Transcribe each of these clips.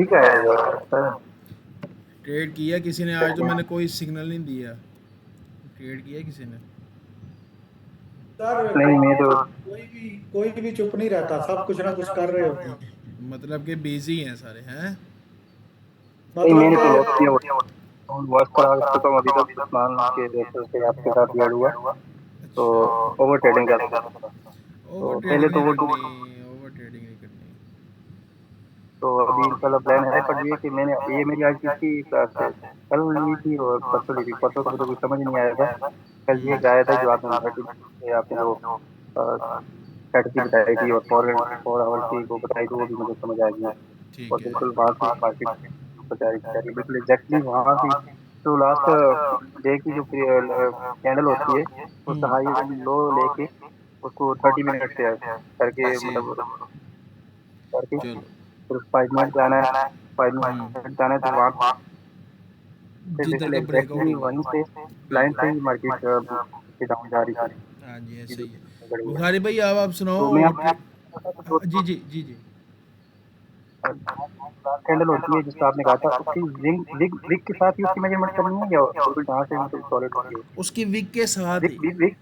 ठीक है sir. Trade किया किसी ने? आज तो मैंने कोई सिग्नल नहीं दिया। ट्रेड किया किसी ने? सर नहीं मैं तो कोई भी चुप नहीं रहता, सब कुछ ना कुछ कर रहे होते हैं। मतलब कि बिजी हैं सारे हैं। नहीं, मतलब मैंने तो लॉक के किया हुआ वॉच करा चुका हूँ अभी तक उस्मान के जैसे से आपके साथ ऐड हुआ तो अच्छा, ओवर ट्रेडिंग कर रहा था। ओवर तो पहले ट्रेडिंग तो नहीं वो रखनी, ओवर ट्रेडिंग नहीं करनी। तो अभी इंशाल्लाह प्लान है, पर ये कि मैंने ये मेरी आज तीसरी क्लास है। कल ली थी और परसों ली थी। परसों तो मुझे कुछ समझ नहीं आया था। कल ये गाया था जो आपने आपने जो स्ट्रेटजी बताई थी और 4 आवर की वो बताई थी, वो भी मुझे समझ आ गई। और ठीक है। बिल्कुल वहाँ से मार्केट बताई बिल्कुल एग्जैक्टली वहाँ से जो लास्ट डे की जो कैंडल होती है उसका हाई लो लेके उसको 30 मिनट से करके सेम। मतलब करके चलो। फिर 5 मिनट जाना है। 5 मिनट जाना है तो वहाँ से जिधर बिल्कुल का ब्रेकआउट एग्जैक्टली होगा। वहीं से लाइन बिल्कुल। से ही मार्केट डाउन जा रही थी। हाँ जी, जी, ऐसे ही है। बढ़िया। बुखारी भाई आप सुनाओ। तो मैं आपको जी जी जी जी। कैंडल होती है जिसका आपने कहा था उसकी विग विग विग के साथ ही उसकी मेजरमेंट करनी है या बिल्कुल जहाँ से मतलब सॉलिड होती है उसकी विक के साथ विग ही। Wig wig.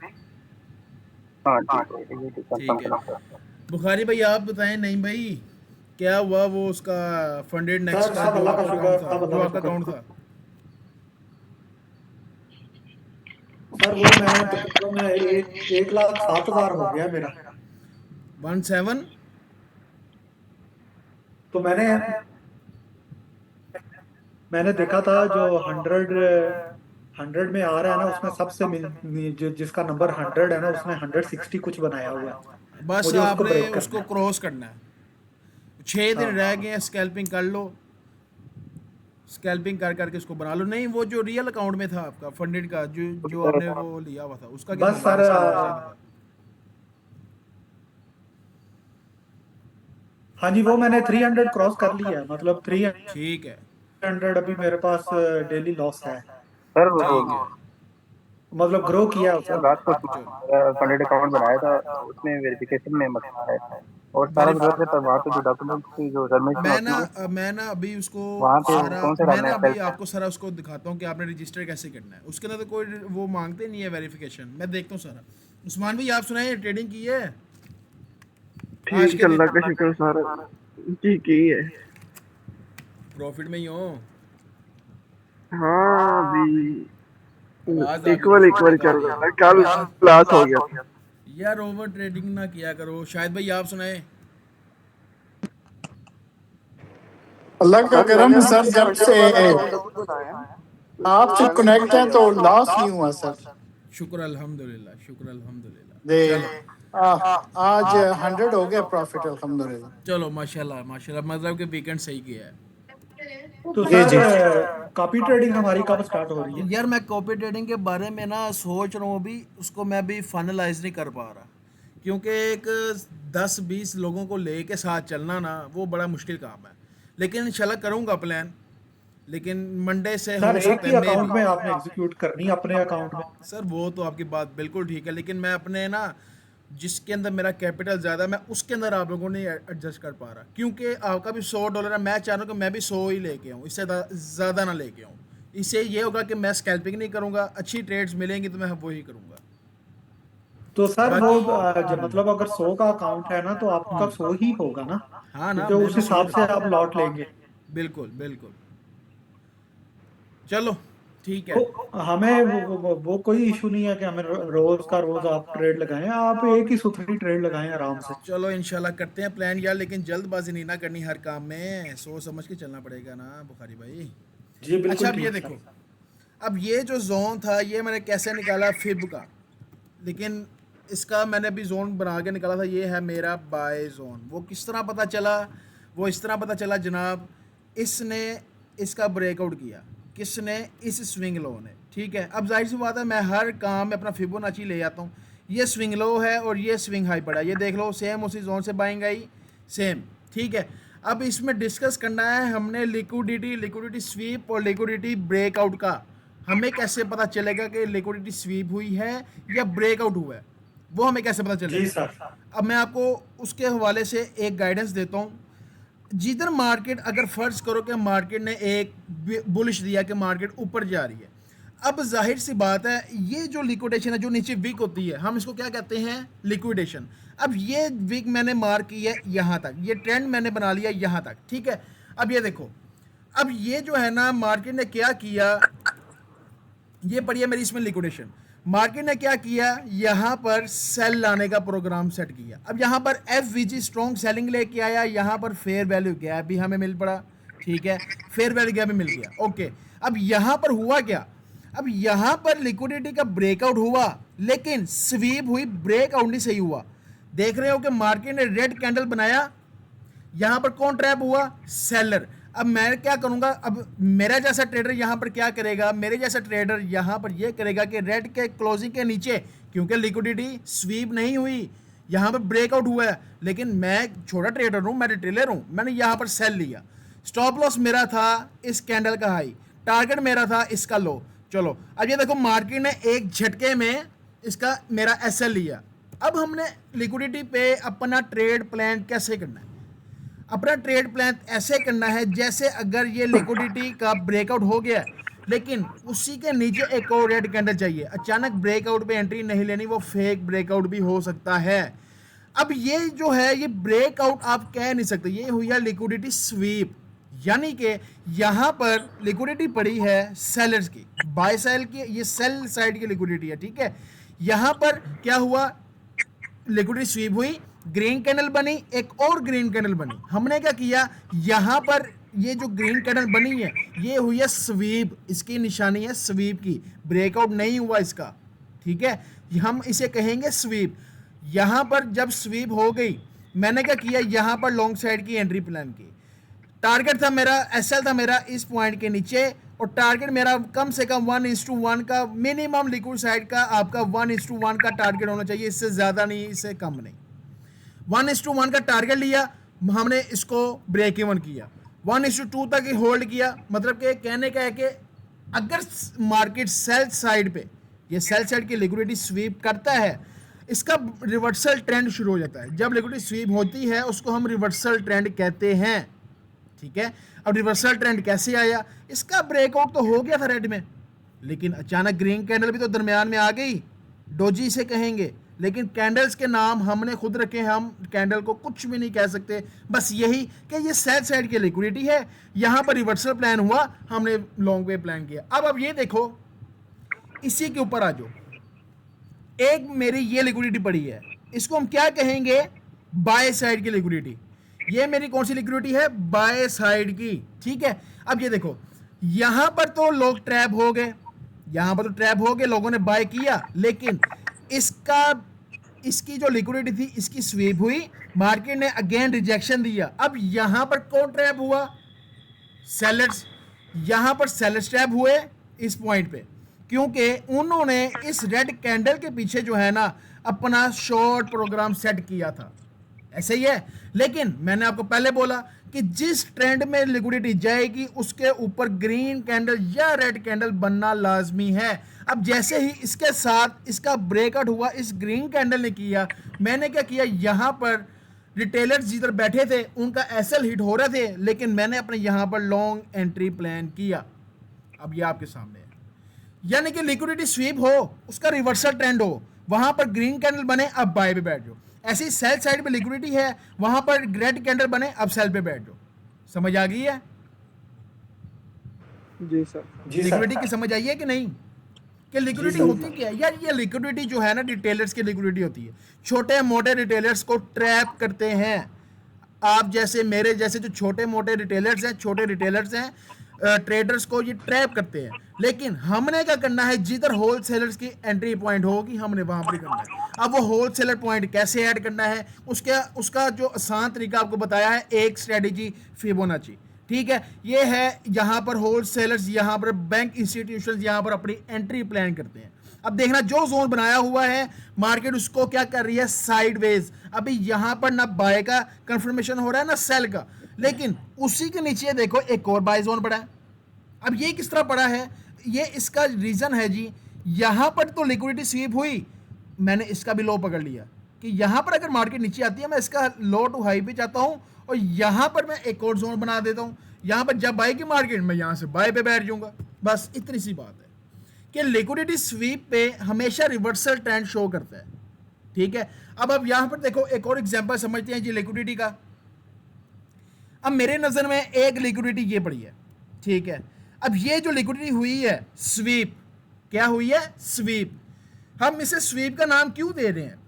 हाँ ठीक है, ये तो कंफर्म ठीक है। करना था। बुखारी भाई आप बताएं, नहीं भाई, क्या हुआ वो उसका फंडेड नेक्स्ट सर का सब जो अल्लाह का आपका अकाउंट शुक्र, था, सब जो अल्लाह का आपका शुक्र। अकाउंट था? सर वो मैं तकरीबन 1,07,000 हो गया मेरा। 17। तो मैंने देखा था जो 100 में आ रहा है ना, उसमें सबसे जिसका नंबर 100 है ना, उसने 160 कुछ बनाया हुआ है। बस मुझे उसको आपने ब्रेक करना उसको है। क्रॉस करना है। 6 दिन रह हाँ गए हैं, स्कैल्पिंग कर लो। स्कैल्पिंग कर करके उसको बना लो। नहीं, वो जो रियल अकाउंट में था आपका फंडेड का, जो जो आपने वो लिया हुआ था, उसका क्या बस नंबर सर था? उसका नंबर चाहिए था। हाँ जी, वो मैंने 300 क्रॉस कर लिया है, मतलब थ्री ठीक है। हंड्रेड अभी मेरे पास डेली लॉस है। सर वो ठीक है। मतलब ग्रो किया है उसने। रात को चलो। फंडेड अकाउंट बनाया था उसमें वेरिफिकेशन में मसला है और सारा वेरीफ गलत है। पर वहाँ पे जो डॉक्यूमेंट्स की जो सबमिशन होती है मैं ना अभी उसको वहाँ पे सारा, कौन सा मैं डालना ना है अभी सेल्फ। आपको सारा उसको दिखाता हूँ कि आपने रजिस्टर कैसे करना है। उसके अंदर तो कोई वो मांगते नहीं है वेरिफिकेशन। मैं देखता हूँ सारा। उस्मान भाई आप सुनाए, ट्रेडिंग की है आज ठीक के अल्लाह दिन? का शुक्र सारा जी की है। प्रॉफिट में ही हो? हाँ अभी आवाज आपकी एक बार डिस्टर्ब आ चल रही रहा था, है कल आवाज। क्लास हो गया था। यार ओवर ट्रेडिंग ना किया करो। शायद भाई आप सुनाए। अल्लाह का करम है सर, जब से आपसे कनेक्ट है तो लॉस नहीं हुआ सर। शुक्र अल्हम्दुलिल्लाह, शुक्र दे अल्हम्दुलिल्लाह। चलो। आ, आज 100 हो गया प्रॉफिट अल्हम्दुलिल्लाह। चलो माशाल्लाह माशाल्लाह, मतलब कि वीकेंड सही किया है। तो जी सर जी। कॉपी ट्रेडिंग हमारी कब स्टार्ट हो रही है? यार मैं कॉपी ट्रेडिंग के बारे में ना सोच रहा हूँ अभी। उसको मैं अभी फाइनलाइज नहीं कर पा रहा, क्योंकि एक 10-20 लोगों को लेके साथ चलना ना, वो बड़ा मुश्किल काम है। लेकिन इंशाल्लाह करूँगा प्लान। लेकिन मंडे से सर हो एक सकता है ही मे भी। अकाउंट में आपने एग्जीक्यूट करनी है, अपने अकाउंट में। सर वो तो आपकी बात बिल्कुल ठीक है, लेकिन मैं अपने ना, जिसके अंदर मेरा कैपिटल ज़्यादा है, मैं उसके अंदर आप लोगों ने एडजस्ट कर पा रहा, क्योंकि आपका भी $100 है। मैं चाह रहा हूँ कि मैं भी 100 ही लेके आऊँ, इससे ज़्यादा ना लेके आऊँ। इससे ये होगा कि मैं स्कैल्पिंग नहीं करूँगा, अच्छी ट्रेड्स मिलेंगी तो मैं वही करूँगा। तो सर वो बाकी जब मतलब अगर 100 का अकाउंट है ना, तो आपका 100 ही होगा ना, हाँ ना, क्योंकि मैं उस भी 100 हिसाब ही से रखूँगा। आप लॉट लेंगे। बिल्कुल बिल्कुल। चलो ठीक है। तो हमें वो कोई इशू नहीं है कि हमें रोज का रोज आप ट्रेड लगाएं, आप एक ही सुथरी ट्रेड लगाएं आराम से। चलो इंशाल्लाह करते हैं प्लान यार, लेकिन जल्दबाजी नहीं ना करनी हर काम में, सोच समझ के चलना पड़ेगा ना बुखारी भाई। जी अच्छा बिल्कुल अब ये ठीक देखो, सर। अब ये जो जोन था ये मैंने कैसे निकाला फिब का। लेकिन इसका मैंने अभी जोन बना के निकाला था। ये है मेरा बाय जोन। वो किस तरह पता चला? वो इस तरह पता चला जनाब, इसने इसका ब्रेकआउट किया। किसने? इस स्विंग लो ने। ठीक है, अब जाहिर सी बात है मैं हर काम में अपना फिबोनाची ले जाता हूँ। ये स्विंग लो है और ये स्विंग हाई पड़ा है, ये देख लो सेम उसी जोन से बाइंग आई, सेम। ठीक है, अब इसमें डिस्कस करना है हमने लिक्विडिटी, लिक्विडिटी स्वीप और लिक्विडिटी ब्रेकआउट का। हमें कैसे पता चलेगा कि लिक्विडिटी स्वीप हुई है या ब्रेकआउट हुआ है? वो हमें कैसे पता जी चलेगा? सर। अब मैं आपको उसके हवाले से एक गाइडेंस देता हूँ। जिधर मार्केट, अगर फर्ज करो कि मार्केट ने एक बुलिश दिया कि मार्केट ऊपर जा रही है, अब जाहिर सी बात है ये जो लिक्विडेशन है जो नीचे वीक होती है, हम इसको क्या कहते हैं, लिक्विडेशन। अब ये वीक मैंने मार्क की है यहाँ तक, ये ट्रेंड मैंने बना लिया यहाँ तक, ठीक है। अब ये देखो, अब ये जो है ना मार्केट ने क्या किया, ये पढ़िए मेरी इसमें लिक्विडेशन। मार्केट ने क्या किया, यहाँ पर सेल लाने का प्रोग्राम सेट किया। अब यहाँ पर एफवीजी स्ट्रॉन्ग सेलिंग लेके आया, यहाँ पर फेयर वैल्यू गैप भी हमें मिल पड़ा, ठीक है, फेयर वैल्यू गैप भी मिल गया, ओके। अब यहाँ पर हुआ क्या, अब यहाँ पर लिक्विडिटी का ब्रेकआउट हुआ, लेकिन स्वीप हुई, ब्रेकआउट नहीं सही हुआ। देख रहे हो कि मार्केट ने रेड कैंडल बनाया, यहाँ पर कौन ट्रैप हुआ, सेलर। अब मैं क्या करूंगा, अब मेरा जैसा ट्रेडर यहाँ पर क्या करेगा, मेरे जैसा ट्रेडर यहाँ पर ये करेगा कि रेड के क्लोजिंग के नीचे, क्योंकि लिक्विडिटी स्वीप नहीं हुई, यहाँ पर ब्रेकआउट हुआ है, लेकिन मैं छोटा ट्रेडर हूँ, मैं रिटेलर हूँ, मैंने यहाँ पर सेल लिया। स्टॉप लॉस मेरा था इस कैंडल का हाई, टारगेट मेरा था इसका लो। चलो अब ये देखो मार्केट ने एक झटके में इसका मेरा एसएल लिया। अब हमने लिक्विडिटी पे अपना ट्रेड प्लान कैसे करना है, अपना ट्रेड प्लान ऐसे करना है जैसे अगर ये लिक्विडिटी का ब्रेकआउट हो गया, लेकिन उसी के नीचे एक और रेड कैंडल चाहिए, अचानक ब्रेकआउट पे एंट्री नहीं लेनी, वो फेक ब्रेकआउट भी हो सकता है। अब ये जो है ये ब्रेकआउट आप कह नहीं सकते, ये हुई है लिक्विडिटी स्वीप, यानी कि यहाँ पर लिक्विडिटी पड़ी है सेलर्स की, बाय सेल की, ये सेल साइड की लिक्विडिटी है, ठीक है। यहाँ पर क्या हुआ, लिक्विडिटी स्वीप हुई, ग्रीन कैंडल बनी, एक और ग्रीन कैंडल बनी, हमने क्या किया, यहाँ पर ये जो ग्रीन कैंडल बनी है ये हुई है स्वीप, इसकी निशानी है स्वीप की, ब्रेकआउट नहीं हुआ इसका, ठीक है, हम इसे कहेंगे स्वीप। यहाँ पर जब स्वीप हो गई, मैंने क्या किया, यहाँ पर लॉन्ग साइड की एंट्री प्लान की। टारगेट था मेरा, एसएल था मेरा इस पॉइंट के नीचे, और टारगेट मेरा कम से कम 1:1 का मिनिमम, लिक्विड साइड का आपका 1:1 का टारगेट होना चाहिए, इससे ज़्यादा नहीं, इससे कम नहीं। 1:1 का टारगेट लिया हमने, इसको ब्रेक इवन किया, 1:2 तक ही होल्ड किया। मतलब कि कहने का है कि अगर मार्केट सेल साइड पे, ये सेल साइड की लिक्विडिटी स्वीप करता है, इसका रिवर्सल ट्रेंड शुरू हो जाता है। जब लिक्विडिटी स्वीप होती है उसको हम रिवर्सल ट्रेंड कहते हैं, ठीक है। अब रिवर्सल ट्रेंड कैसे आया, इसका ब्रेकआउट तो हो गया था रेड में, लेकिन अचानक ग्रीन कैंडल भी तो दरमियान में आ गई, डोजी इसे कहेंगे, लेकिन कैंडल्स के नाम हमने खुद रखे, हम कैंडल को कुछ भी नहीं कह सकते, बस यही कि ये सेल साइड की लिक्विडिटी है, यहाँ पर रिवर्सल प्लान हुआ, हमने लॉन्ग वे प्लान किया। अब ये देखो, इसी के ऊपर आ जाओ, एक मेरी ये लिक्विडिटी पड़ी है, इसको हम क्या कहेंगे, बाय साइड की लिक्विडिटी। ये मेरी कौन सी लिक्विडिटी है, बाय साइड की, ठीक है। अब ये देखो, यहां पर तो लोग ट्रैप हो गए, यहां पर तो ट्रैप हो गए, लोगों ने बाय किया, लेकिन इसकी जो लिक्विडिटी थी इसकी स्वीप हुई, मार्केट ने अगेन रिजेक्शन दिया। अब यहां पर कौन ट्रैप हुआ, सेलर्स, यहां पर सेलर्स ट्रैप हुए इस पॉइंट पे, क्योंकि उन्होंने इस रेड कैंडल के पीछे जो है ना अपना शॉर्ट प्रोग्राम सेट किया था, ऐसे ही है। लेकिन मैंने आपको पहले बोला कि जिस ट्रेंड में लिक्विडिटी जाएगी उसके ऊपर ग्रीन कैंडल या रेड कैंडल बनना लाजमी है। अब जैसे ही इसके साथ इसका ब्रेकआउट हुआ, इस ग्रीन कैंडल ने किया, मैंने क्या किया, यहाँ पर रिटेलर्स जिधर बैठे थे उनका एसएल हिट हो रहे थे, लेकिन मैंने अपने यहाँ पर लॉन्ग एंट्री प्लान किया। अब ये आपके सामने है, यानी कि लिक्विडिटी स्वीप हो, उसका रिवर्सल ट्रेंड हो, वहां पर ग्रीन कैंडल बने, अब बाय पे बैठ जाओ। ऐसी सेल साइड पे लिक्विडिटी है, वहां पर रेड कैंडल बने, अब सेल पे बैठ जाओ। समझ आ गई है, जी सर। लिक्विडिटी की समझ आई है कि नहीं, कि लिक्विडिटी होती क्या है यार। ये लिक्विडिटी जो है ना रिटेलर्स की लिक्विडिटी होती है, छोटे मोटे रिटेलर्स को ट्रैप करते हैं। आप जैसे मेरे जैसे जो छोटे मोटे रिटेलर्स हैं, छोटे रिटेलर्स हैं, ट्रेडर्स को ये ट्रैप करते हैं। लेकिन हमने क्या करना है, जिधर होलसेलर्स की एंट्री पॉइंट होगी हमने वहां पर करना है। अब वो होलसेलर पॉइंट कैसे ऐड करना है, उसका जो आसान तरीका आपको बताया है, एक स्ट्रेटेजी फिबोनाची, ठीक है। ये है, यहाँ पर होलसेलर्स, यहाँ पर बैंक इंस्टीट्यूशंस यहाँ पर अपनी एंट्री प्लान करते हैं। अब देखना जो जोन बनाया हुआ है मार्केट उसको क्या कर रही है, साइडवेज। अभी यहाँ पर ना बाय का कंफर्मेशन हो रहा है ना सेल का, लेकिन उसी के नीचे देखो एक और बाय जोन पड़ा है। अब ये किस तरह पड़ा है, ये इसका रीजन है जी, यहाँ पर तो लिक्विडिटी स्वीप हुई, मैंने इसका भी लो पकड़ लिया कि यहाँ पर अगर मार्केट नीचे आती है मैं इसका लो टू हाई पे जाता हूँ और यहाँ पर मैं एक और जोन बना देता हूँ, यहाँ पर जब बाई की मार्केट मैं यहाँ से बाय पे बैठ जाऊँगा। बस इतनी सी बात है कि लिक्विडिटी स्वीप पे हमेशा रिवर्सल ट्रेंड शो करता है। ठीक है, अब आप यहाँ पर देखो एक और एग्जांपल समझते हैं जी लिक्विडिटी का। अब मेरे नज़र में एक लिक्विडिटी ये पड़ी है, ठीक है। अब ये जो लिक्विडिटी हुई है स्वीप, क्या हुई है? स्वीप। हम इसे स्वीप का नाम क्यों दे रहे हैं?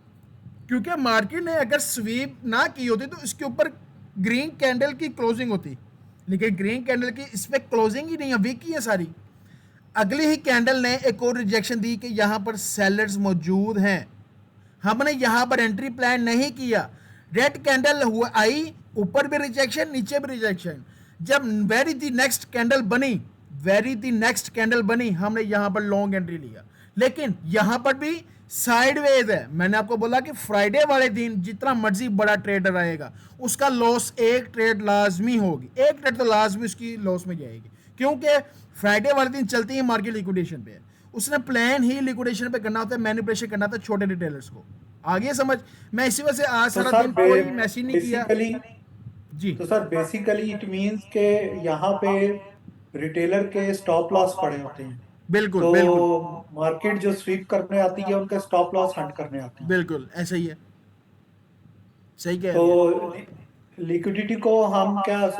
क्योंकि मार्केट ने अगर स्वीप ना की होती तो इसके ऊपर ग्रीन कैंडल की क्लोजिंग होती, लेकिन ग्रीन कैंडल की इस पर क्लोजिंग ही नहीं है, वीक ही है सारी। अगली ही कैंडल ने एक और रिजेक्शन दी कि यहाँ पर सेलर्स मौजूद हैं, हमने यहाँ पर एंट्री प्लान नहीं किया। रेड कैंडल हुआ आई, ऊपर भी रिजेक्शन नीचे भी रिजेक्शन। जब वेरी दी नेक्स्ट कैंडल बनी हमने यहाँ पर लॉन्ग एंट्री लिया, लेकिन यहाँ पर भी साइडवेज है। मैंने आपको बोला कि फ्राइडे वाले दिन जितना मर्जी बड़ा ट्रेडर आएगा उसका लॉस एक ट्रेड लाजमी होगी, एक ट्रेड तो लाजमी उसकी लॉस में जाएगी, क्योंकि फ्राइडे वाले दिन चलती है मार्केट लिक्विडेशन पे। उसने प्लान ही लिक्विडेशन पे करना होता है, मैनिपुलेशन करना होता है छोटे रिटेलर्स को। आगे समझ, मैं इसी वजह से आज तो सारा सर दिन कोई मैसेज नहीं किया जी। तो सर बेसिकली इट मींस के यहाँ पे रिटेलर के स्टॉप लॉस पड़े होते हैं, बिल्कुल तो बिल्कुल मार्केट जो स्वीप करने आती है उनके स्टॉप लॉस हंट करने आते हैं। बिल्कुल ऐसा ही है, सही कह रहे तो हैं। लिक्विडिटी को हम क्या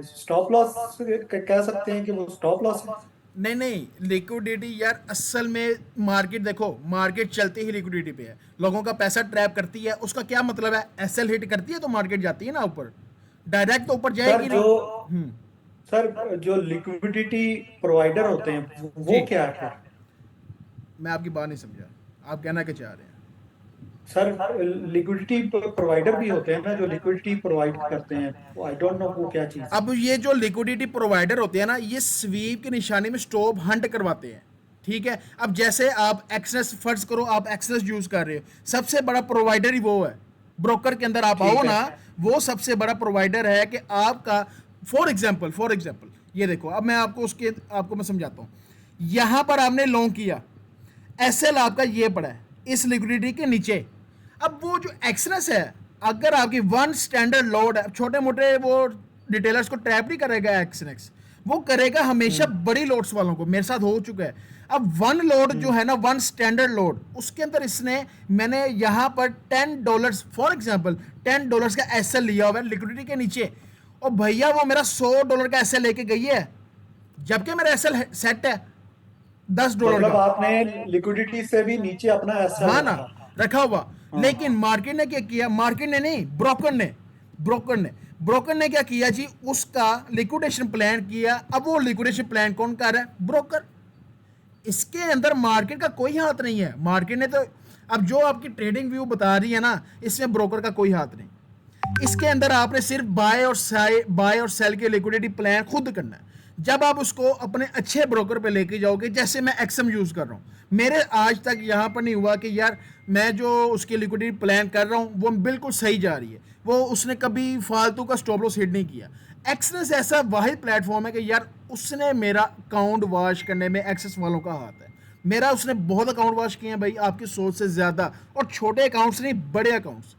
स्टॉप लॉस कह सकते हैं कि वो स्टॉप लॉस है? नहीं नहीं, लिक्विडिटी यार असल में मार्केट देखो, मार्केट चलती ही लिक्विडिटी पे है, लोगों का पैसा ट्रैप करती है। उसका क्या मतलब है? एसएल हिट करती है तो मार्केट जाती है ना ऊपर, डायरेक्ट तो ऊपर सर जाएगी जो नहीं। सर जो लिक्विडिटी प्रोवाइडर होते हैं जी, वो क्या है? मैं आपकी बात नहीं समझा, आप कहना क्या चाह रहे हैं? सर लिक्विडिटी प्रोवाइडर भी होते हैं ना जो लिक्विडिटी प्रोवाइड करते हैं, आई डोंट नो वो क्या चीज है। अब ये जो लिक्विडिटी प्रोवाइडर होते हैं ना, ये स्वीप की निशानी में स्टॉप हंट करवाते हैं। ठीक है, अब जैसे आप एक्सेस, फर्ज करो आप एक्सेस यूज कर रहे हो, सबसे बड़ा प्रोवाइडर ही वो है। ब्रोकर के अंदर आप आओ ना, वो सबसे बड़ा प्रोवाइडर है कि आपका फॉर एग्जाम्पल ये देखो, अब मैं आपको मैं समझाता हूँ। यहाँ पर आपने लॉन्ग किया, एसएल आपका ये पड़ा है इस लिक्विडिटी के नीचे। अब वो जो एक्सनेस है, अगर आपकी वन स्टैंडर्ड लोड है, छोटे मोटे वो डिटेलर्स को ट्रैप नहीं करेगा एक्सनेस, वो करेगा हमेशा बड़ी लोड्स वालों को। मेरे साथ हो चुका है। अब वन लोड जो है ना, वन स्टैंडर्ड लोड, उसके अंदर मैंने यहाँ पर $10 फॉर एग्जांपल $10 का एसएल लिया हुआ है लिक्विडिटी के नीचे, और भैया वो मेरा $100 का एसएल लेके गई है, जबकि मेरा एसएल सेट है $10 मतलब का। आपने लिक्विडिटी से भी नीचे अपना एसएल हाँ ना, रखा हुआ। लेकिन मार्केट ने क्या किया? मार्केट ने नहीं, ब्रोकर ने क्या किया जी? उसका लिक्विडेशन प्लान किया। अब वो लिक्विडेशन प्लान कौन कर रहा है? ब्रोकर। इसके अंदर मार्केट का कोई हाथ नहीं है। मार्केट ने तो, अब जो आपकी ट्रेडिंग व्यू बता रही है ना, इसमें ब्रोकर का कोई हाथ नहीं। इसके अंदर आपने सिर्फ बाय और सेल के लिक्विडिटी प्लान खुद करना है। जब आप उसको अपने अच्छे ब्रोकर पे लेके जाओगे, जैसे मैं एक्सएम यूज कर रहा हूँ, मेरे आज तक यहाँ पर नहीं हुआ कि यार मैं जो उसकी लिक्विडिटी प्लान कर रहा हूँ वो बिल्कुल सही जा रही है, वो उसने कभी फालतू का स्टॉप लॉस हिट नहीं किया। एक्सेस ऐसा वाहिद प्लेटफॉर्म है कि यार उसने मेरा अकाउंट वॉश करने में एक्सेस वालों का हाथ है। मेरा उसने बहुत अकाउंट वॉश किए हैं भाई, आपकी सोच से ज़्यादा, और छोटे अकाउंट्स नहीं, बड़े अकाउंट्स।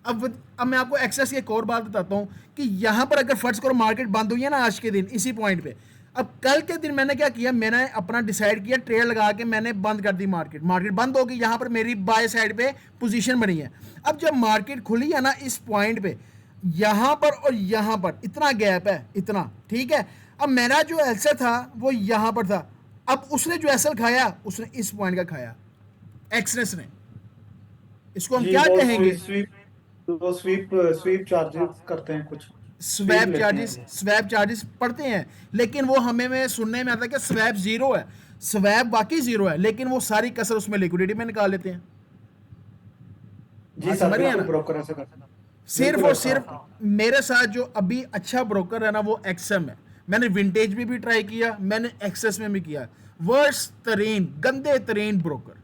अब मैं आपको एक्सेस की एक और बात बताता हूँ कि यहाँ पर अगर फर्ज करो मार्केट बंद हुई है ना आज के दिन इसी पॉइंट पे, अब कल के दिन मैंने क्या किया? मैंने अपना डिसाइड किया, ट्रेड लगा के मैंने बंद कर दी। मार्केट बंद होगी, यहाँ पर मेरी बाय साइड पे पोजीशन बनी है। अब जब मार्केट खुली है ना इस पॉइंट पे, यहाँ पर और यहाँ पर इतना गैप है, इतना, ठीक है। अब मेरा जो एसएल था वो यहाँ पर था, अब उसने जो एसएल खाया उसने इस पॉइंट का खाया, एक्सनेस ने। इसको हम क्या कहेंगे? स्वीप चार्जेस करते हैं कुछ, स्वैप चार्जेस पड़ते हैं, लेकिन वो हमें में सुनने में आता है कि स्वैप जीरो है। स्वैप बाकी जीरो है, लेकिन वो सारी कसर उसमें लिक्विडिटी में निकाल लेते हैं। जी सर, बिल्कुल ब्रोकर ऐसे करते हैं। सिर्फ और सिर्फ मेरे साथ जो अभी अच्छा ब्रोकर है ना वो एक्सएम है। मैंने विंटेज में भी ट्राई किया, मैंने एक्सेस में भी किया। वर्स्ट तरीन, गंदे तरीन ब्रोकर।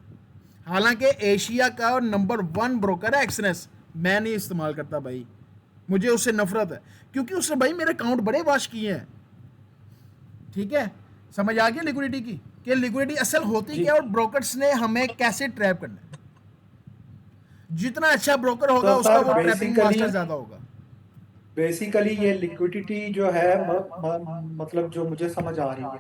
हालांकि एशिया का नंबर 1 ब्रोकर है एक्सनेस, मैं नहीं इस्तेमाल करता भाई, मुझे उससे नफरत है, क्योंकि उसने भाई मेरे अकाउंट बड़े वॉश किए हैं। ठीक है, समझ आ गया लिक्विडिटी की, कि लिक्विडिटी असल होती क्या और ब्रोकर्स ने हमें कैसे ट्रैप करना है। जितना अच्छा ब्रोकर होगा तो उसका सर वो ट्रैपिंग मास्टर बेसिकली ज्यादा होगा। बेसिकली ये लिक्विडिटी जो है मतलब जो मुझे समझ आ रही है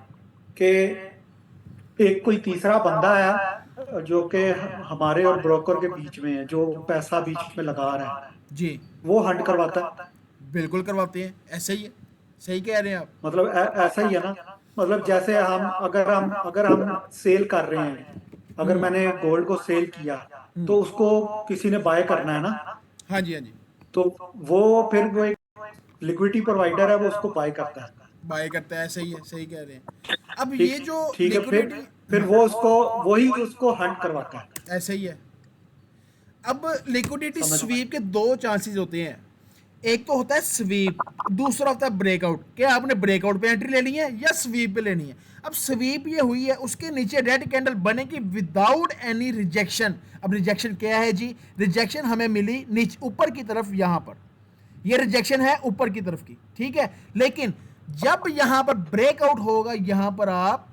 कि एक कोई तीसरा बंदा है जो कि हमारे और ब्रोकर के बीच में है, जो पैसा बीच में लगा रहा है, जी वो हंट करवाता है। बिल्कुल करवाते हैं, ऐसे ही है, सही कह रहे हैं आप। मतलब ऐसा ही है ना। मतलब जैसे हम सेल कर रहे हैं, अगर मैंने गोल्ड को सेल किया तो उसको किसी ने बाय करना है ना, हाँ जी, हाँ जी, तो वो एक लिक्विडिटी प्रोवाइडर है, वो उसको बाय करता है। बाय करता है, सही है, सही कह रहे हैं। अब ये ठीक जो ठीक है। लिक्विडिटी, फिर वो उसको वही उसको हंट करवाता है। ऐसे ही है। अब लिक्विडिटी समझ। स्वीप के दो चांसेस होते हैं, एक तो होता है स्वीप, दूसरा होता है ब्रेकआउट। क्या आपने ब्रेकआउट पे एंट्री लेनी है या स्वीप पे लेनी है? अब स्वीप ये हुई है, उसके नीचे रेड कैंडल बनेगी विदाउट एनी रिजेक्शन। अब रिजेक्शन क्या है जी? रिजेक्शन हमें मिली नीचे ऊपर की तरफ, यहां पर ये रिजेक्शन है ऊपर की तरफ की, ठीक है। लेकिन जब यहां पर ब्रेकआउट होगा, यहां पर आप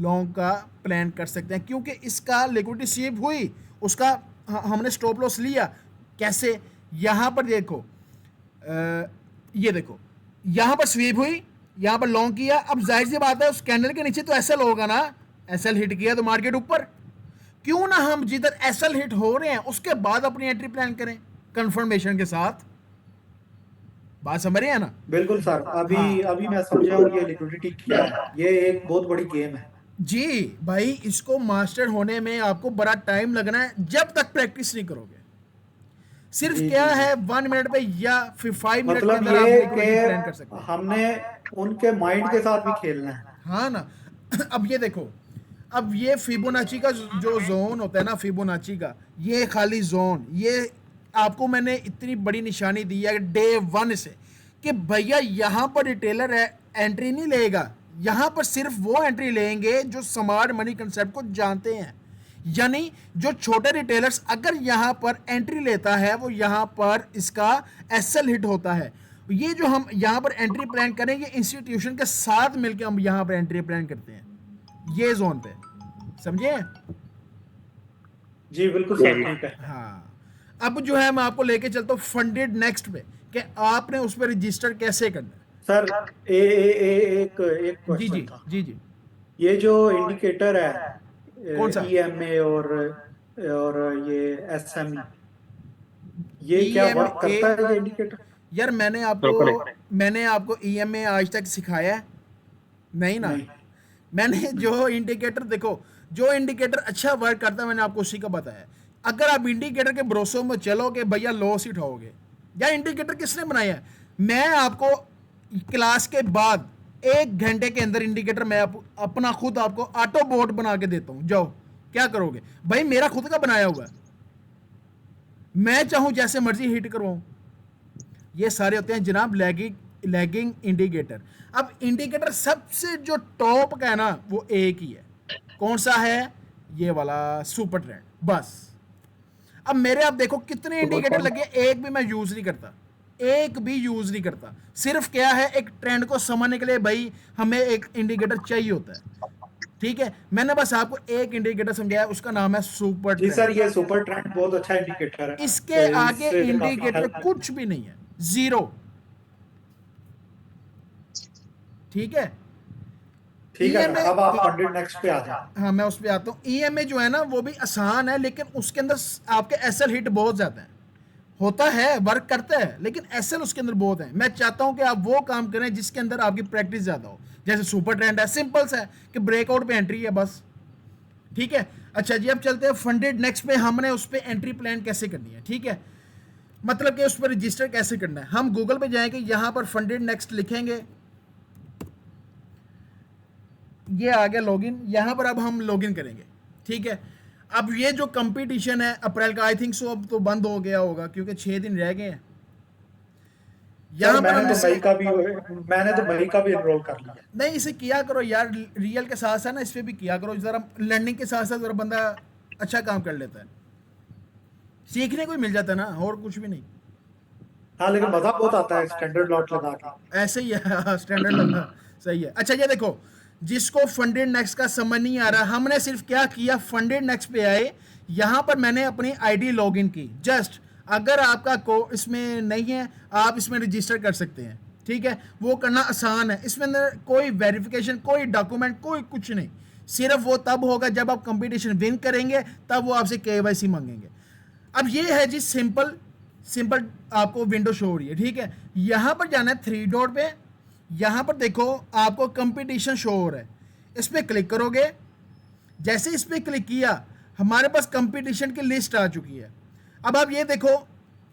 लॉन्ग का प्लान कर सकते हैं, क्योंकि इसका लिक्विडिटी स्वीप हुई, उसका हमने स्टॉप लॉस लिया। कैसे? यहां पर देखो, ये देखो, यहां पर स्वीप हुई, यहां पर लॉन्ग किया। अब जाहिर सी बात है उस कैंडल के नीचे तो एसएल होगा ना, एसएल हिट किया तो मार्केट ऊपर। क्यों ना हम जिधर एसएल हिट हो रहे हैं उसके बाद अपनी एंट्री प्लान करें कंफर्मेशन के साथ। बात समझ रहे हैं ना? बिल्कुल सर, अभी हाँ अभी मैं समझा। और ये लिक्विडिटी क्या है, ये एक बहुत बड़ी गेम है। जी भाई, इसको मास्टर होने में आपको बड़ा टाइम लगना है जब तक प्रैक्टिस नहीं करोगे। सिर्फ जी क्या जी जी। है 1 मिनट पे या फिर 5 मिनट के मतलब अंदर आप ये लिक्विडिटी प्लान कर सकते कि हैं। हमने उनके माइंड के साथ भी खेलना है। हाँ ना। अब ये देखो, अब ये फिबोनाची का जो जोन होता है ना, फिबोनाची का ये खाली जोन, ये आपको मैंने इतनी बड़ी निशानी दी है डे 1 से कि भैया यहाँ पर रिटेलर है एंट्री नहीं लेगा, यहाँ पर सिर्फ वो एंट्री लेंगे जो स्मार्ट मनी कंसेप्ट को जानते हैं। यानी जो छोटे रिटेलर्स अगर यहाँ पर एंट्री लेता है, वो यहाँ पर इसका एसएल हिट होता है। ये जो हम यहाँ पर एंट्री प्लान करें, ये इंस्टीट्यूशन के साथ मिलकर हम यहाँ पर एंट्री प्लान करते हैं ये जोन पे, समझे? जी बिल्कुल सर, ठीक है। हाँ। अब जो है मैं आपको लेके चलता हूँ फंडेड नेक्स्ट पे कि आपने उस पर रजिस्टर कैसे करना सर एक एक है। जी क्वेश्चन जी था। जी जी। ये जो इंडिकेटर है, कौन सा? ईएमए और ये एसएमई, ये ई क्या एम वर्क ए, करता है ये इंडिकेटर? यार मैंने आपको ई आज तक सिखाया है? नहीं ना। नहीं। मैंने जो इंडिकेटर, देखो जो इंडिकेटर अच्छा वर्क करता है मैंने आपको उसी का बताया। अगर आप इंडिकेटर के भरोसों में चलोगे भैया लॉस ही उठाओगे। या इंडिकेटर किसने बनाया है? मैं आपको क्लास के बाद 1 घंटे के अंदर इंडिकेटर मैं अपना खुद आपको ऑटो बोर्ड बना के देता हूं, जाओ क्या करोगे भाई? मेरा खुद का बनाया हुआ है, मैं चाहूं जैसे मर्जी हिट करवाऊं। ये सारे होते हैं जनाब लैगिंग इंडिकेटर। अब इंडिकेटर सबसे जो टॉप का है ना, वो एक ही है। कौन सा है? ये वाला सुपर ट्रेंड, बस। अब मेरे आप देखो कितने इंडिकेटर लगे, एक भी मैं यूज नहीं करता, एक भी यूज नहीं करता। सिर्फ क्या है, एक ट्रेंड को समझने के लिए भाई हमें एक इंडिकेटर चाहिए होता है, ठीक है। मैंने बस आपको एक इंडिकेटर समझाया, उसका नाम है सुपर जी सर, ट्रेंड। ये सुपर ट्रेंड बहुत अच्छा इंडिकेटर इसके है, आगे इससे काफी इंडिकेटर हेल्प। कुछ भी नहीं है, जीरो, ठीक है। ठीक है सर, ईएमए, अब आप 100 नेक्स्ट पे आ जाए। हाँ मैं उस पर आता हूँ। ईएमए जो है ना वो भी आसान है, लेकिन उसके अंदर आपके एसएल हिट बहुत ज़्यादा है, होता है वर्क करता है, लेकिन एसएल उसके अंदर बहुत है। मैं चाहता हूँ कि आप वो काम करें जिसके अंदर आपकी प्रैक्टिस ज़्यादा हो। जैसे सुपर ट्रेंड है, सिंपल सा है कि ब्रेकआउट पे एंट्री है बस, ठीक है। अच्छा जी, अब चलते हैं फंडेड नेक्स्ट पे। हमने उस पर एंट्री प्लान कैसे करनी है, ठीक है, मतलब कि उस पर रजिस्टर कैसे करना है। हम गूगल पे जाएंगे, यहाँ पर फंडेड नेक्स्ट लिखेंगे, ये आ गया लॉगिन। यहाँ पर अब हम लॉगिन करेंगे, ठीक है। अब ये जो कंपटीशन है अप्रैल का, आई थिंक सो अब तो बंद हो गया होगा क्योंकि 6 दिन रह गए हैं। सर यहाँ पर हम मैंने इसे तो मई का भी एनरोल कर लिया। नहीं, इसे किया करो यार, रियल के साथ साथ ना इस पर भी किया करो, जरा लर्निंग के साथ साथ जरा बंदा अच्छा काम कर लेता है, सीखने को ही मिल जाता है ना, और कुछ भी नहीं। हाँ, लेकिन मजा बहुत आता है स्टैंडर्ड लॉट लगा के। ऐसे ही है स्टैंडर्ड लगना, सही है। अच्छा ये देखो, जिसको फंडेड नेक्स्ट का समझ नहीं आ रहा, हमने सिर्फ क्या किया, फंडेड नेक्स्ट पे आए, यहाँ पर मैंने अपनी आईडी लॉगिन की, जस्ट अगर आपका इसमें नहीं है, आप इसमें रजिस्टर कर सकते हैं, ठीक है। वो करना आसान है, इसमें अंदर कोई वेरिफिकेशन, कोई डॉक्यूमेंट, कोई कुछ नहीं। सिर्फ वो तब होगा जब आप कंपटीशन विन करेंगे, तब वो आपसे KYC मांगेंगे। अब ये है जी सिंपल सिंपल आपको विंडो शो हो रही है, ठीक है। यहाँ पर जाना है 3 डॉट पे, यहाँ पर देखो आपको कंपटीशन शो हो रहा है, इस पर क्लिक करोगे। जैसे इस पर क्लिक किया, हमारे पास कंपटीशन की लिस्ट आ चुकी है। अब आप ये देखो,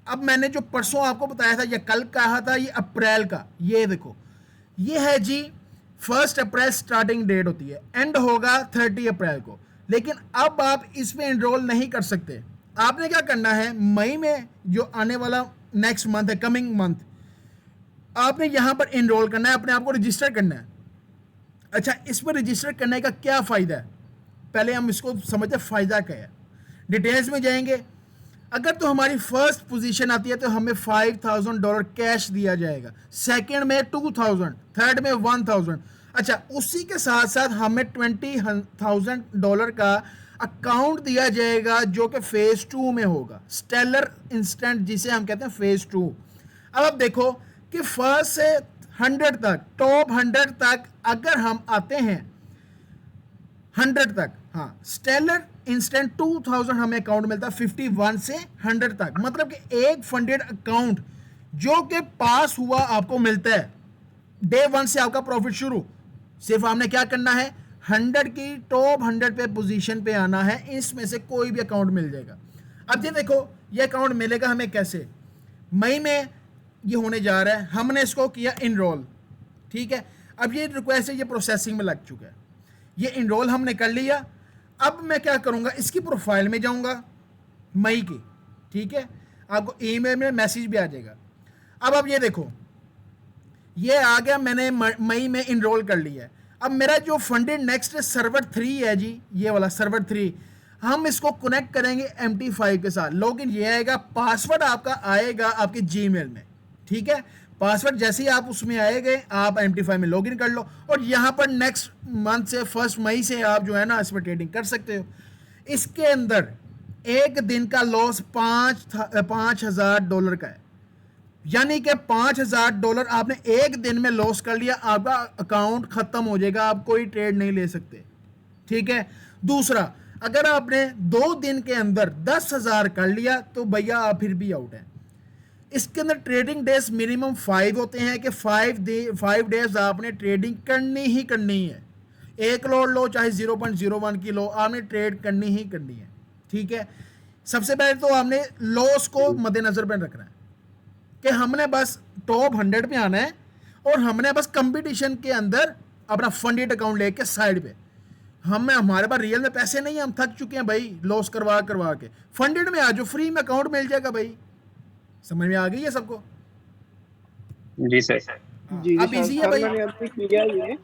अब मैंने जो परसों आपको बताया था या कल कहा था, ये अप्रैल का, ये देखो ये है जी 1 अप्रैल स्टार्टिंग डेट होती है, एंड होगा 30 अप्रैल को। लेकिन अब आप इसमें एनरोल नहीं कर सकते। आपने क्या करना है, मई में जो आने वाला नेक्स्ट मंथ है, कमिंग मंथ, आपने यहाँ पर एनरोल करना है, अपने आप को रजिस्टर करना है। अच्छा, इस पर रजिस्टर करने का क्या फ़ायदा है, पहले हम इसको समझते हैं फ़ायदा क्या है। डिटेल्स में जाएंगे। अगर तो हमारी फर्स्ट पोजीशन आती है तो हमें $5000 कैश दिया जाएगा, सेकंड में 2000, थर्ड में 1000। अच्छा, उसी के साथ साथ हमें $20000 का अकाउंट दिया जाएगा जो कि फेज़ 2 में होगा, स्टेलर इंस्टेंट जिसे हम कहते हैं फेज़ 2। अब आप देखो कि फर्स्ट से 100 तक, टॉप 100 तक अगर हम आते हैं, 100 तक, हाँ, स्टेलर इंस्टेंट 2000 हमें अकाउंट मिलता है 51 से 100 तक। मतलब कि एक फंडेड अकाउंट जो कि पास हुआ आपको मिलता है, डे 1 से आपका प्रॉफिट शुरू। सिर्फ आपने क्या करना है, 100 की टॉप 100 पे पोजीशन पे आना है, इसमें से कोई भी अकाउंट मिल जाएगा। अब ये देखो, ये अकाउंट मिलेगा हमें कैसे, मई में ये होने जा रहा है, हमने इसको किया इनरोल, ठीक है। अब ये रिक्वेस्ट है, ये प्रोसेसिंग में लग चुका है, ये इनरोल हमने कर लिया। अब मैं क्या करूंगा, इसकी प्रोफाइल में जाऊंगा मई की, ठीक है, आपको ईमेल में मैसेज भी आ जाएगा। अब आप ये देखो, ये आ गया, मैंने मई में इनरोल कर लिया है। अब मेरा जो फंडेड नेक्स्ट सर्वर 3 है जी, ये वाला सर्वर 3, हम इसको कनेक्ट करेंगे MT5 के साथ। लॉगिन ये आएगा, पासवर्ड आपका आएगा आपके जीमेल में, ठीक है। पासवर्ड जैसे ही आप उसमें आएंगे, आप MT5 में लॉगिन कर लो, और यहाँ पर नेक्स्ट मंथ से 1 मई से आप जो है ना इसमें ट्रेडिंग कर सकते हो। इसके अंदर एक दिन का लॉस $5000 का है, यानी कि $5000 आपने एक दिन में लॉस कर लिया, आपका अकाउंट खत्म हो जाएगा, आप कोई ट्रेड नहीं ले सकते, ठीक है। दूसरा, अगर आपने 2 दिन के अंदर 10,000 कर लिया तो भैया आप फिर भी आउट है। इसके अंदर ट्रेडिंग डेज मिनिमम 5 होते हैं कि 5 डेज आपने ट्रेडिंग करनी ही करनी है। एक लॉट लो चाहे 0.01 की लो, आपने ट्रेड करनी ही करनी है, ठीक है। सबसे पहले तो आपने लॉस को मद्देनजर में रखना है कि हमने बस टॉप 100 पे आना है, और हमने बस कंपटीशन के अंदर अपना फंडेड अकाउंट लेके साइड पे, हमारे पास रियल में पैसे नहीं है, हम थक चुके हैं भाई लॉस करवा करवा के। फंडेड में आ जाओ, फ्री में अकाउंट मिल जाएगा भाई। समझ में आ गई है सबको? जी सर। हाँ, जी अब इजी है भाई। मैंने अभी किया ये,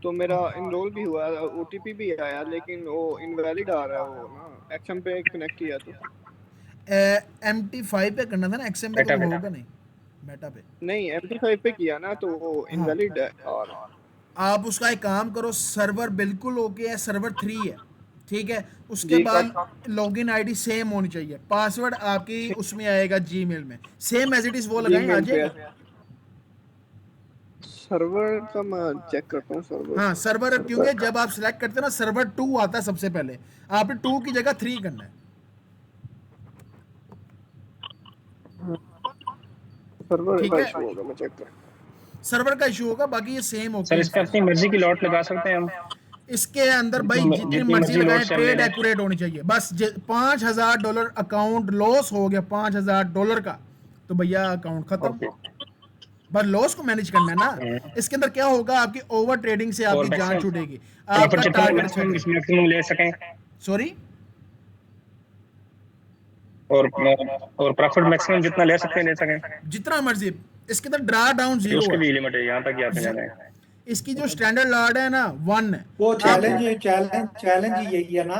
तो मेरा इनरोल भी हुआ, OTP भी आया, लेकिन वो इनवैलिड आ रहा है, वो ना XM पे कनेक्ट किया तो MT5 पे करना था ना, XM पे तो होगा नहीं, मेटा पे नहीं, MT5 पे किया ना, तो वो इनवैलिड है। और आप उसका एक काम करो, सर्वर बिल्कुल ओके है, सर्वर 3 है, ठीक है। उसके बाद लॉगिन आईडी सेम होनी चाहिए, पासवर्ड आपकी उसमें आएगा जीमेल में, सेम एज इट इज वो लगाएंगे, आ जाएगा। सर्वर का मैं चेक करता हूँ सर्वर। हाँ, सर्वर, क्योंकि जब आप सिलेक्ट करते हैं ना, सर्वर 2 आता है सबसे पहले, आपने 2 की जगह 3 करना है। सर्वर ठीक का है, इशू होगा, मैं चेक कर। सर्वर का इशू होगा, बाकी ये सेम होगा। सर, इस पे अपनी मर्जी की लॉट लगा सकते हैं हम? इसके अंदर भाई जितनी मर्जी मर्जी लगाएं, लॉस चल ट्रेड रहे हैं। एक्यूरेट होनी चाहिए बस। $5000 अकाउंट लॉस हो गया, $5000 का, तो भैया अकाउंट खत्म। बस लॉस को मैनेज करना है ना। इसके अंदर क्या होगा, आपकी ओवर ट्रेडिंग से आपकी जान छूटेगी, आपका टारगेट मैक्सिमम ले सकें, सॉरी, और प्रॉफिट मैक्सिमम जितना ले सकते हैं ले सकें, जितना मर्जी। इसके अंदर ड्रा डाउन 0 उसकी भी है, लिमिट है, यहाँ तक ही आपने जाना है। इसकी जो स्टैंडर्ड लॉट है ना 1 है। वो चैलेंज यही है ना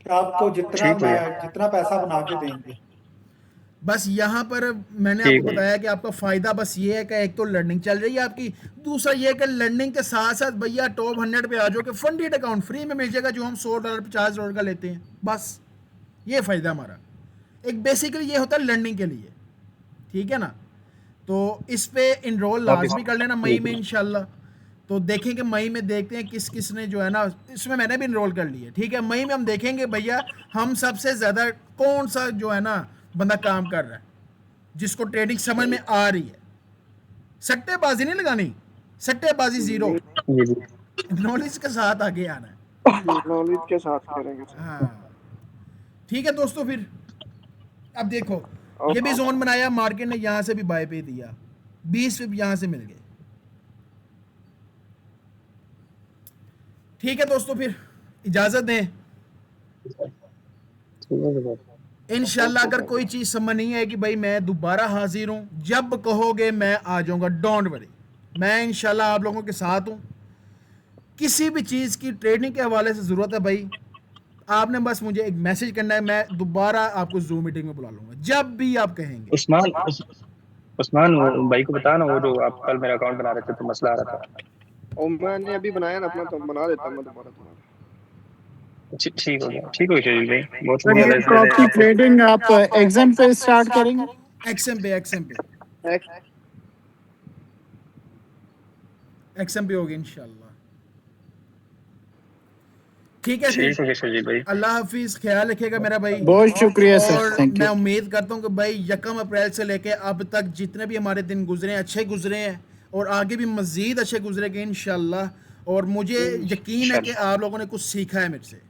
कि आपको जितना पैसा बना के देंगे। बस यहाँ पर मैंने ठीक आपको है। बताया कि आपका फ़ायदा बस ये है कि एक तो लर्निंग चल रही है आपकी, दूसरा ये है कि लर्निंग के साथ साथ भैया टॉप 100 पे आ जाओ कि फंडेड अकाउंट फ्री में मिल जाएगा, जो हम $100 $50 का लेते हैं, बस ये फ़ायदा हमारा। एक बेसिकली ये होता है लर्निंग के लिए, ठीक है ना। तो इस पे इनरोल लाजमी कर लेना मई में इंशाल्लाह। तो देखेंगे मई में, देखते हैं किस किस ने जो है ना, इसमें मैंने भी इनरोल कर लिया, ठीक है। मई में हम देखेंगे भैया हम सबसे ज़्यादा कौन सा जो है ना बंदा काम कर रहा है, जिसको ट्रेडिंग समझ में आ रही है। सट्टेबाजी नहीं लगानी, सट्टेबाजी ज़ीरो, जी जी नॉलेज के साथ आगे आना है। नॉलेज के साथ करेंगे सर। हाँ ठीक है दोस्तों, फिर अब देखो ये भी जोन बनाया, मार्केट ने यहाँ से भी बाय पे दिया, 20 पे भी यहाँ से मिल गए। ठीक है दोस्तों, फिर इजाज़त दें इंशाल्लाह। अगर कोई चीज़ समझ नहीं आएगी भाई, मैं दोबारा हाजिर हूँ, जब कहोगे मैं आ जाऊँगा, डोंट वरी। मैं इंशाल्लाह आप लोगों के साथ हूँ। किसी भी चीज़ की ट्रेडिंग के हवाले से ज़रूरत है भाई, आपने बस मुझे एक मैसेज करना है, मैं दोबारा आपको जूम मीटिंग में बुला लूँगा जब भी आप कहेंगे। उस्मान वो भाई को बता ना, वो जो आप कल मेरा अकाउंट बना रहे थे तो मसला आ रहा था। और मैंने अभी बनाया ना अपना, तो बना देता मैं दोबारा तुम्हारा। ठीक हो गया, ठीक हो गया शरीफ भाई, बहुत सर शुक्रिया। ये प्रॉपर्टी ट्रेडिंग आप एग्जाम पे स्टार्ट करेंगे? एक्सएम पे होगी इंशाल्लाह। ठीक है ठीक हो फिर, गया शरीफ भाई। अल्लाह हाफिज, ख्याल रखिएगा मेरा भाई। बहुत शुक्रिया सर, और थैंक मैं यू। उम्मीद करता हूँ कि भाई 1 अप्रैल से लेके अब तक जितने भी हमारे दिन गुजरे हैं अच्छे गुजरे हैं, और आगे भी मज़ीद अच्छे गुजरेंगे इंशाल्लाह। और मुझे यकीन है कि आप लोगों ने कुछ सीखा है, मेरे से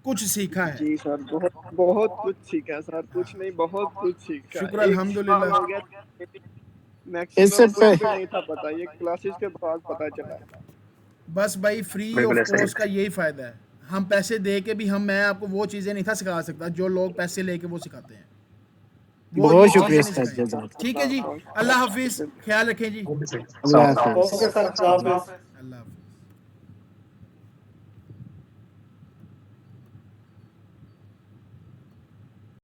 कुछ सीखा है। जी सर, बहुत बहुत कुछ सीखा सर, कुछ नहीं बहुत कुछ सीखा। शुक्र एक अल्हम्दुलिल्लाह। साल हो गया, इससे मैक्सिमम कुछ भी नहीं था पता, ये क्लासेस के बाद पता चला। बस भाई फ्री बिल्कुल ऑफ ऐसा ही। कॉस्ट का यही फ़ायदा है। हम पैसे दे के भी मैं आपको वो चीज़ें नहीं था सिखा सकता जो लोग पैसे लेके वो सिखाते हैं। वो बहुत ये शुक्रिया चीज़ें नहीं सर, सिखाई। जज़ाक। ठीक है जी, अल्लाह हाफिज, ख्याल रखें जी। अल्लाह हाफ़िज़। ओके सर, खुदा हाफिज़। अल्लाह हाफिज।